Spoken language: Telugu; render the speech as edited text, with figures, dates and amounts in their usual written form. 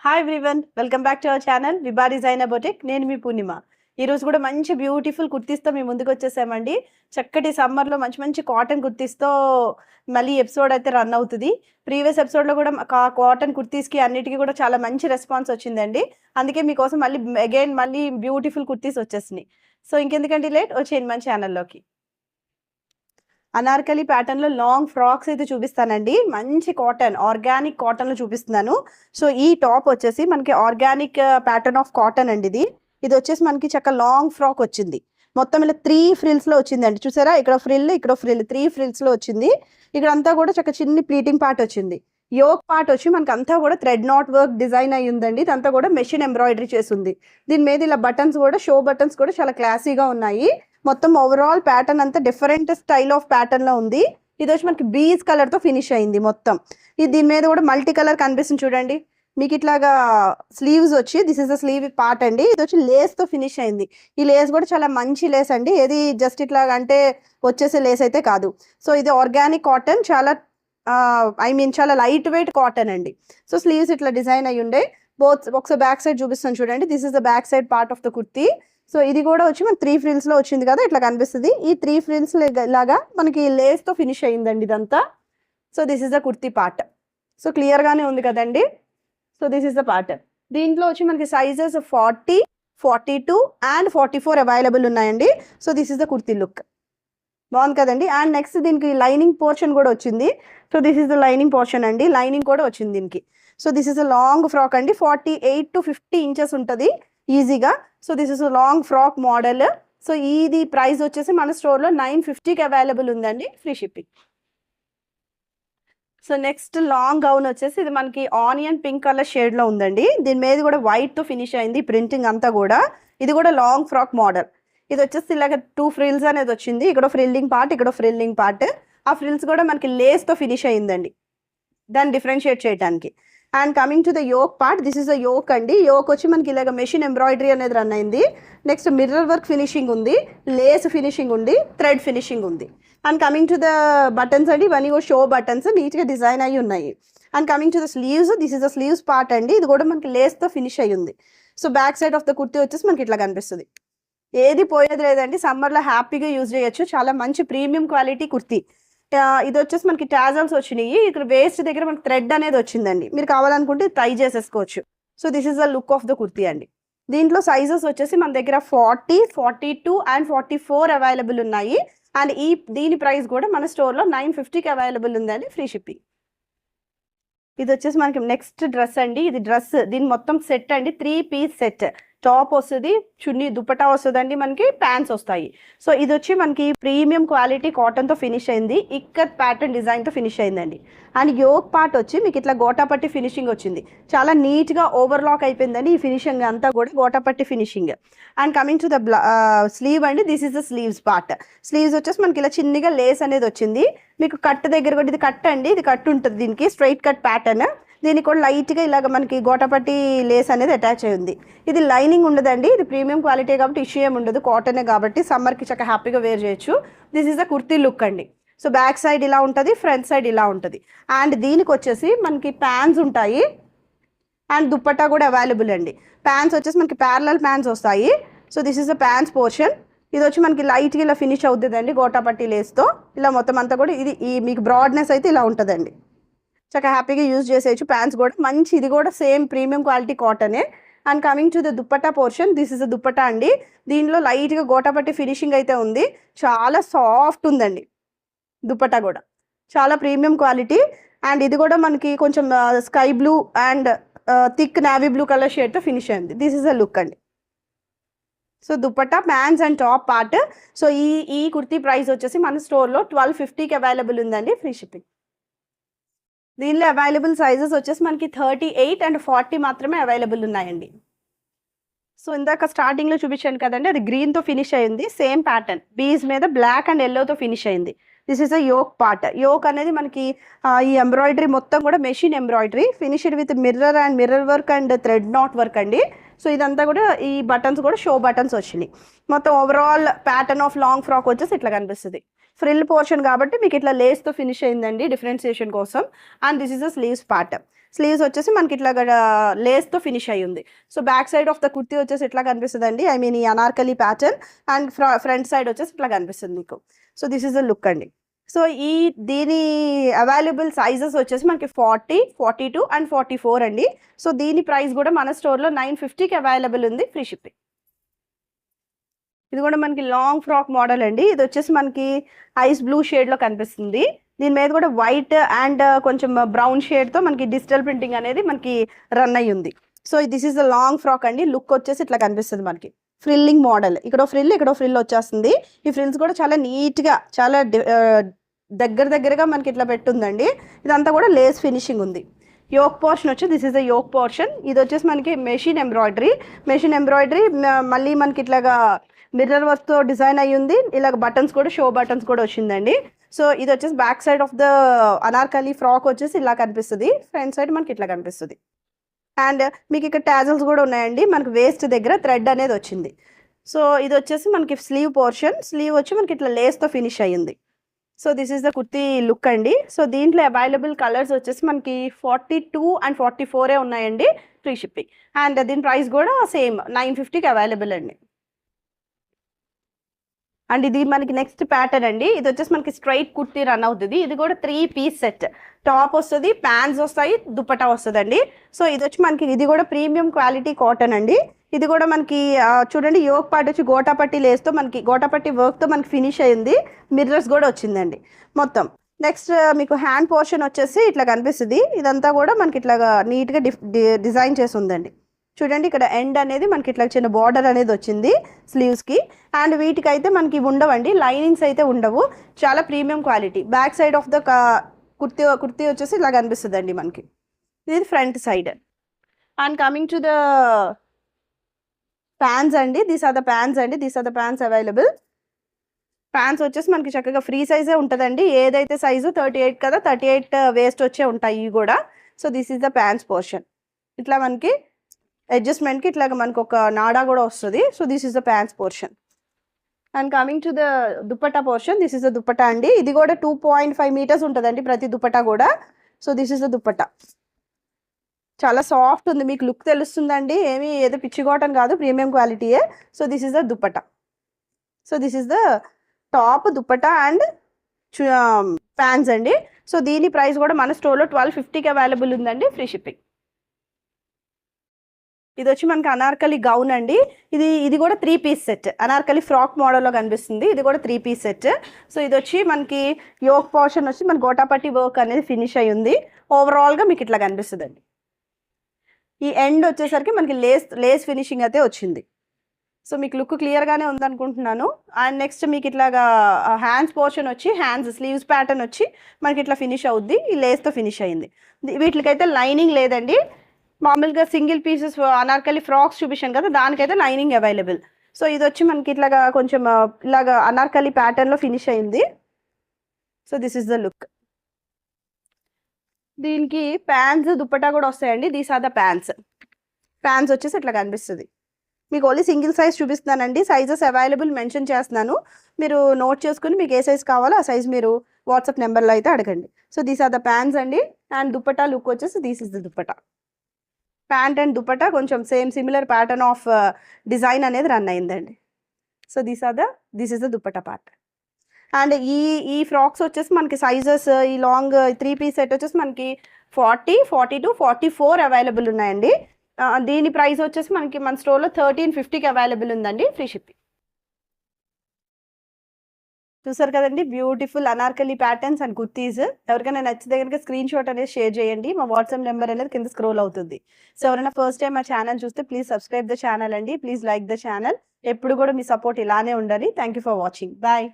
Hi everyone, welcome back to our channel Vibha designer boutique. నేను మీ పూర్ణిమ. ఈరోజు కూడా మంచి బ్యూటిఫుల్ కుర్తీస్తో మీ ముందుకు వచ్చేసామండి. చక్కటి సమ్మర్లో మంచి మంచి కాటన్ కుర్తీస్తో మళ్ళీ ఎపిసోడ్ అయితే రన్ అవుతుంది. ప్రీవియస్ ఎపిసోడ్లో కూడా కాటన్ కుర్తీస్కి అన్నిటికీ కూడా చాలా మంచి రెస్పాన్స్ వచ్చిందండి. అందుకే మీకోసం మళ్ళీ బ్యూటిఫుల్ కుర్తీస్ వచ్చేసినాయి. సో ఇంకెందుకంటే లేట్, వచ్చేయండి మన ఛానల్లోకి. అనార్కలి ప్యాటర్న్లో లాంగ్ ఫ్రాక్స్ అయితే చూపిస్తానండి. మంచి కాటన్, ఆర్గానిక్ కాటన్లో చూపిస్తున్నాను. సో ఈ టాప్ వచ్చేసి మనకి ఆర్గానిక్ ప్యాటర్న్ ఆఫ్ కాటన్ అండి. ఇది వచ్చేసి మనకి చక్క లాంగ్ ఫ్రాక్ వచ్చింది. మొత్తం ఇలా 3 ఫ్రిల్స్లో వచ్చిందండి. చూసారా, ఇక్కడ ఫ్రిల్ 3 ఫ్రిల్స్లో వచ్చింది. ఇక్కడ అంతా కూడా చక్క చిన్ని ప్లీటింగ్ పార్ట్ వచ్చింది. యోక్ పార్ట్ వచ్చి మనకి అంతా కూడా థ్రెడ్ నాట్ వర్క్ డిజైన్ అయ్యి ఉందండి. ఇదంతా కూడా మెషిన్ ఎంబ్రాయిడరీ చేసింది. దీని మీద ఇలా బటన్స్ కూడా, షో బటన్స్ కూడా చాలా క్లాసీగా ఉన్నాయి. మొత్తం ఓవరాల్ ప్యాటర్న్ అంతా డిఫరెంట్ స్టైల్ ఆఫ్ ప్యాటర్న్ లో ఉంది. ఇది వచ్చి మనకి బీజ్ కలర్ తో ఫినిష్ అయింది మొత్తం. ఇది దీని మీద కూడా మల్టీ కలర్ కనిపిస్తుంది చూడండి. మీకు ఇట్లాగా స్లీవ్స్ వచ్చి, this is the slew part అండి. ఇది వచ్చి లేస్ తో ఫినిష్ అయింది. ఈ లేస్ కూడా చాలా మంచి లేస్ అండి. ఏది జస్ట్ ఇట్లాగా అంటే వచ్చేసే లేస్ అయితే కాదు. సో ఇది ఆర్గానిక్ కాటన్, చాలా చాలా లైట్ వెయిట్ కాటన్ అండి. సో స్లీవ్స్ ఇట్లా డిజైన్ అయ్యి ఉండే. ఒకసారి బ్యాక్ సైడ్ చూపిస్తాను చూడండి. This is the back side part of the kurti. So ఇది కూడా వచ్చి మనకి 3 ఫ్రిల్స్లో వచ్చింది కదా, ఇట్లా కనిపిస్తుంది. ఈ 3 ఫ్రిల్స్ లాగా మనకి లేస్తో ఫినిష్ అయ్యిందండి ఇదంతా. So this is the kurti part. So క్లియర్గానే ఉంది కదండి. So this is the part. దీంట్లో వచ్చి మనకి సైజెస్ 40, 42 అండ్ 44 అవైలబుల్ ఉన్నాయండి. So this is the kurti look. బాగుంది కదండి. అండ్ నెక్స్ట్ దీనికి లైనింగ్ పోర్షన్ కూడా వచ్చింది. So this is the lining portion అండి. లైనింగ్ కూడా వచ్చింది దీనికి. So this is a long frock అండి. 48 to 50 ఇంచెస్ ఉంటుంది ఈజీగా. So this is long frock model. So ఇది ప్రైస్ వచ్చేసి మన స్టోర్లో 950కి అవైలబుల్ ఉందండి, free shipping. So next long gown వచ్చేసి ఇది మనకి ఆనియన్ పింక్ కలర్ షేడ్లో ఉందండి. దీని మీద కూడా వైట్తో ఫినిష్ అయింది ప్రింటింగ్ అంతా కూడా. ఇది కూడా లాంగ్ ఫ్రాక్ మోడల్. ఇది వచ్చేసి ఇలాగ 2 ఫ్రిల్స్ అనేది వచ్చింది. ఇక్కడ ఫ్రిల్లింగ్ పార్ట్, ఇక్కడ ఫ్రిల్లింగ్ పార్ట్. ఆ ఫ్రిల్స్ కూడా మనకి లేస్తో ఫినిష్ అయిందండి, దాన్ని డిఫరెన్షియేట్ చేయడానికి. And coming to the yoke part, this is the yoke అండి. యోక్ వచ్చి మనకి ఇలాగ మెషిన్ ఎంబ్రాయిడరీ అనేది రన్ అయింది. నెక్స్ట్ మిర్రర్ వర్క్ ఫినిషింగ్ ఉంది, లేస్ ఫినిషింగ్ ఉంది, థ్రెడ్ ఫినిషింగ్ ఉంది. And coming to the buttons అండి, ఇవన్నీ షో బటన్స్ నీట్గా డిజైన్ అయ్యి ఉన్నాయి. And coming to the sleeves, this is the sleeves part అండి. ఇది కూడా మనకి లేస్తో ఫినిష్ అయ్యి ఉంది. So back side of the kurti వచ్చేసి మనకి ఇట్లా కనిపిస్తుంది. ఏది పోయేది లేదండి, సమ్మర్లో హ్యాపీగా యూజ్ చేయొచ్చు. చాలా మంచి ప్రీమియం క్వాలిటీ కుర్తీ. ఇది వచ్చేసి మనకి టాజల్స్ వచ్చినాయి. ఇక్కడ వేస్ట్ దగ్గర మనకి థ్రెడ్ అనేది వచ్చిందండి. మీరు కావాలనుకుంటే ట్రై చేసేసుకోవచ్చు. So this is the look of the kurti అండి. దీంట్లో సైజెస్ వచ్చేసి మన దగ్గర 40, 42 అండ్ 44 అవైలబుల్ ఉన్నాయి. అండ్ దీని ప్రైస్ కూడా మన స్టోర్లో 950కి అవైలబుల్ ఉందండి, ఫ్రీ షిప్పింగ్. ఇది వచ్చేసి మనకి నెక్స్ట్ డ్రెస్ అండి. ఇది డ్రెస్, దీని మొత్తం సెట్ అండి, 3 పీస్ సెట్. టాప్ వస్తుంది, చున్నీ దుపట్టా వస్తుందండి, మనకి ప్యాంట్స్ వస్తాయి. సో ఇది వచ్చి మనకి ప్రీమియం క్వాలిటీ కాటన్తో ఫినిష్ అయింది. ఇక్కత్ ప్యాటర్న్ డిజైన్తో ఫినిష్ అయిందండి. అండ్ యోక్ పార్ట్ వచ్చి మీకు ఇట్లా గోటాపట్టి ఫినిషింగ్ వచ్చింది. చాలా నీట్గా ఓవర్లాక్ అయిపోయిందండి ఈ ఫినిషింగ్ అంతా కూడా, gota patti finishing. And coming to the sleeve అండి, this is the sleeves part. Sleeves వచ్చేసి మనకి ఇలా చిన్నగా లేస్ అనేది వచ్చింది. మీకు కట్ దగ్గర కూడా, ఇది కట్ అండి, ఇది కట్ ఉంటుంది దీనికి, స్ట్రైట్ కట్ ప్యాటర్న్. దీనికి కూడా లైట్గా ఇలాగ మనకి గోటపట్టి లేస్ అనేది అటాచ్ అయి ఉంది. ఇది లైనింగ్ ఉండదండి, ఇది ప్రీమియం క్వాలిటీ కాబట్టి ఇష్యూ ఏమి ఉండదు, కాటనే కాబట్టి సమ్మర్కి చక్కగా హ్యాపీగా వేర్ చేయొచ్చు. This is the kurti look అండి. సో బ్యాక్ సైడ్ ఇలా ఉంటుంది, ఫ్రంట్ సైడ్ ఇలా ఉంటుంది. అండ్ దీనికి వచ్చేసి మనకి ప్యాంట్స్ ఉంటాయి అండ్ దుప్పట్టా కూడా అవైలబుల్ అండి. ప్యాంట్స్ వచ్చేసి మనకి ప్యారలల్ ప్యాంట్స్ వస్తాయి. So this is the pants portion. ఇది వచ్చి మనకి లైట్గా ఇలా ఫినిష్ అవుతుందండి గోటాపట్టి లేస్తో. ఇలా మొత్తం అంతా కూడా ఇది మీకు బ్రాడ్నెస్ అయితే ఇలా ఉంటుందండి. చక్కగా హ్యాపీగా యూజ్ చేసేయచ్చు. ప్యాంట్స్ కూడా మంచి, ఇది కూడా సేమ్ ప్రీమియం క్వాలిటీ కాటనే. And coming to the dupatta portion, this is the dupatta అండి. దీనిలో లైట్గా గోటాపట్టి ఫినిషింగ్ అయితే ఉంది. చాలా సాఫ్ట్ ఉందండి దుప్పట్టా కూడా, చాలా ప్రీమియం క్వాలిటీ. అండ్ ఇది కూడా మనకి కొంచెం sky blue and thick navy blue colour షేడ్తో ఫినిష్ అయింది. దిస్ ఇస్ ద లుక్ అండి. So dupatta, pants and top part. So ఈ కుర్తీ ప్రైస్ వచ్చేసి మన స్టోర్లో 1250కి అవైలబుల్ ఉందండి, ఫ్రీ షిప్పింగ్. దీనిలో అవైలబుల్ సైజెస్ వచ్చేసి మనకి 38 అండ్ 40 మాత్రమే అవైలబుల్ ఉన్నాయండి. సో ఇందాక స్టార్టింగ్లో చూపించాను కదండి, అది గ్రీన్తో ఫినిష్ అయింది. సేమ్ ప్యాటర్న్, బీజ్ మీద బ్లాక్ అండ్ ఎల్లోతో ఫినిష్ అయింది. This is a yoke part. Yoke అనేది మనకి ఈ ఎంబ్రాయిడరీ మొత్తం కూడా machine embroidery, finished with mirror work and thread knot work అండి. సో ఇదంతా కూడా ఈ బటన్స్ కూడా షో బటన్స్ వచ్చినాయి. మొత్తం overall pattern of long frock వచ్చేసి ఇట్లా కనిపిస్తుంది. ఫ్రిల్ పోర్షన్ కాబట్టి మీకు ఇట్లా లేస్తో ఫినిష్ అయిందండి డిఫరెన్సియేషన్ కోసం. And this is the sleeves part. Sleeves వచ్చేసి మనకి ఇట్లా లేస్తో ఫినిష్ అయ్యి ఉంది. So back side of the kurti వచ్చేసి ఇట్లా కనిపిస్తుంది అండి. ఐ మీన్ ఈ Anarkali pattern and front side వచ్చేసి ఇట్లా కనిపిస్తుంది మీకు. So this is the look అండి. సో దీని అవైలబుల్ సైజెస్ వచ్చేసి మనకి 40, 42 అండ్ 44 అండి. సో దీని ప్రైస్ కూడా మన స్టోర్లో 950కి అవైలబుల్ ఉంది, ఫ్రీ షిప్పింగ్. ఇది కూడా మనకి లాంగ్ ఫ్రాక్ మోడల్ అండి. ఇది వచ్చేసి మనకి ఐస్ బ్లూ షేడ్లో కనిపిస్తుంది. దీని మీద కూడా వైట్ అండ్ కొంచెం బ్రౌన్ షేడ్తో మనకి డిజిటల్ ప్రింటింగ్ అనేది మనకి రన్ అయ్యి ఉంది. So this is the long frock అండి. లుక్ వచ్చేసి ఇట్లా కనిపిస్తుంది మనకి. ఫ్రిల్లింగ్ మోడల్, ఇక్కడ ఫ్రిల్ వచ్చేస్తుంది. ఈ ఫ్రిల్స్ కూడా చాలా నీట్గా, చాలా దగ్గరగా మనకి ఇట్లా పెట్టుందండి. ఇదంతా కూడా లేస్ ఫినిషింగ్ ఉంది. యోక్ పోర్షన్ వచ్చి this is the yoke portion. ఇది వచ్చేసి మనకి మెషిన్ ఎంబ్రాయిడరీ మళ్ళీ మనకి ఇట్లాగా మిర్రర్ వర్క్తో డిజైన్ అయ్యి ఉంది. ఇలాగ బటన్స్ కూడా, షో బటన్స్ కూడా వచ్చిందండి. సో ఇది వచ్చేసి back side of the Anarkali frock వచ్చేసి ఇలా కనిపిస్తుంది. ఫ్రంట్ సైడ్ మనకి ఇట్లా కనిపిస్తుంది. అండ్ మీకు ఇక్కడ టాజల్స్ కూడా ఉన్నాయండి. మనకి వేస్ట్ దగ్గర థ్రెడ్ అనేది వచ్చింది. సో ఇది వచ్చేసి మనకి స్లీవ్ పోర్షన్. స్లీవ్ వచ్చి మనకి ఇట్లా లేస్తో ఫినిష్ అయ్యింది. So this is the kurti look అండి. సో దీంట్లో అవైలబుల్ కలర్స్ వచ్చేసి మనకి 42 అండ్ 44 ఉన్నాయండి, ఫ్రీ షిప్పింగ్. అండ్ దీని ప్రైస్ కూడా సేమ్ 950కి అవైలబుల్ అండి. అండ్ ఇది మనకి నెక్స్ట్ ప్యాటర్న్ అండి. ఇది వచ్చేసి మనకి స్ట్రైట్ కుర్తీ రన్ అవుతుంది. ఇది కూడా 3 పీస్ సెట్. టాప్ వస్తుంది, ప్యాంట్స్ వస్తాయి, దుపట్టా వస్తుందండి. సో ఇది వచ్చి మనకి ఇది కూడా ప్రీమియం క్వాలిటీ కాటన్ అండి. ఇది కూడా మనకి చూడండి, యోక్ పార్ట్ వచ్చి గోటాపట్టి లేస్తో మనకి గోటాపట్టి వర్క్తో మనకి ఫినిష్ అయ్యింది. మిర్రర్స్ కూడా వచ్చిందండి మొత్తం. నెక్స్ట్ మీకు హ్యాండ్ పోర్షన్ వచ్చేసి ఇట్లా కనిపిస్తుంది. ఇదంతా కూడా మనకి ఇట్లా నీట్గా డిజైన్ చేసి ఉందండి. చూడండి, ఇక్కడ ఎండ్ అనేది మనకి ఇట్లా చిన్న బార్డర్ అనేది వచ్చింది స్లీవ్స్కి. అండ్ వీటికైతే మనకి ఉండవండి, లైనింగ్స్ అయితే ఉండవు. చాలా premium quality. Back side of the kurti వచ్చేసి ఇలా కనిపిస్తుంది అండి మనకి. ఇది front side. And coming to the pants అండి. These are the pants available. Pants వచ్చేసి మనకి చక్కగా ఫ్రీ సైజే ఉంటుందండి. ఏదైతే సైజు 38 కదా, 38 వేస్ట్ వచ్చే ఉంటాయి ఇవి కూడా. So this is the pants portion. ఇట్లా మనకి అడ్జస్ట్మెంట్కి ఇట్లా మనకు ఒక నాడా కూడా వస్తుంది. So this is the pants portion. And coming to the dupatta portion, this is the dupatta అండి. ఇది కూడా 2.5 మీటర్స్ ఉంటుందండి ప్రతి దుపట్టా కూడా. So this is the dupatta. చాలా సాఫ్ట్ ఉంది, మీకు లుక్ తెలుస్తుందండి. ఏదో పిచ్చి కాటన్ కాదు, ప్రీమియం క్వాలిటీయే. So this is the dupatta. So this is the top, dupatta and pants అండి. సో దీని ప్రైస్ కూడా మన స్టోర్లో 1250కి అవైలబుల్ ఉందండి, ఫ్రీ షిప్పింగ్. ఇది వచ్చి మనకి అనార్కలి గౌన్ అండి. ఇది కూడా 3 పీస్ సెట్. అనార్కలి ఫ్రాక్ మోడల్లో కనిపిస్తుంది. ఇది కూడా 3 పీస్ సెట్. సో ఇది వచ్చి మనకి యోక్ పోర్షన్ వచ్చి మన గోటాపట్టి వర్క్ అనేది ఫినిష్ అయ్యి ఉంది. ఓవరాల్గా మీకు ఇట్లా కనిపిస్తుంది అండి. ఈ ఎండ్ వచ్చేసరికి మనకి లేస్ ఫినిషింగ్ అయితే వచ్చింది. సో మీకు లుక్ క్లియర్గానే ఉందనుకుంటున్నాను. అండ్ నెక్స్ట్ మీకు ఇట్లాగా హ్యాండ్స్ పోర్షన్ వచ్చి స్లీవ్స్ ప్యాటర్న్ వచ్చి మనకి ఇట్లా ఫినిష్ అవుద్ది. ఈ లేస్తో ఫినిష్ అయ్యింది. వీటికైతే లైనింగ్ లేదండి. మామూలుగా సింగిల్ పీసెస్ అనార్కలి ఫ్రాక్స్ చూపించాను కదా, దానికైతే లైనింగ్ అవైలబుల్. సో ఇది వచ్చి మనకి ఇట్లాగా కొంచెం ఇలాగా అనార్కలి ప్యాటర్న్లో ఫినిష్ అయింది. So this is the look. దీనికి ప్యాంట్స్, దుపట్టా కూడా వస్తాయండి. దీస్ ఆర్ ద ప్యాంట్స్ వచ్చేసి ఇట్లా కనిపిస్తుంది. మీకు ఓన్లీ సింగిల్ సైజ్ చూపిస్తున్నానండి. సైజెస్ అవైలబుల్ మెన్షన్ చేస్తున్నాను. మీరు నోట్ చేసుకుని మీకు ఏ సైజ్ కావాలో ఆ సైజ్ మీరు వాట్సాప్ నెంబర్లో అయితే అడగండి. So these are the pants అండి. అండ్ దుపట్టా లుక్ వచ్చేసి this is the dupatta. Pant and dupatta కొంచెం సిమిలర్ ప్యాటర్న్ ఆఫ్ డిజైన్ అనేది రన్ అయిందండి. So this is the dupatta part. And ఈ ఫ్రాక్స్ వచ్చేసి మనకి సైజెస్ ఈ లాంగ్ 3 పీస్ సెట్ వచ్చేసి మనకి 40, 42, 44 అవైలబుల్ ఉన్నాయండి. దీని ప్రైస్ వచ్చేసి మనకి మన స్టోర్లో 1350కి అవైలబుల్ ఉందండి, ఫ్రీ షిప్పింగ్. చూసారు కదండి, beautiful Anarkali patterns and kurtis. ఎవరికైనా నచ్చితే కనుక స్క్రీన్ షాట్ అనేది షేర్ చేయండి. మా వాట్సాప్ నెంబర్ అనేది కింద స్క్రోల్ అవుతుంది. సో ఎవరైనా ఫస్ట్ టైం మా ఛానల్ చూస్తే ప్లీజ్ సబ్స్క్రైబ్ ద ఛానల్ అండి. Please like the channel. ఎప్పుడు కూడా మీ సపోర్ట్ ఇలానే ఉండాలి. Thank you for watching. Bye.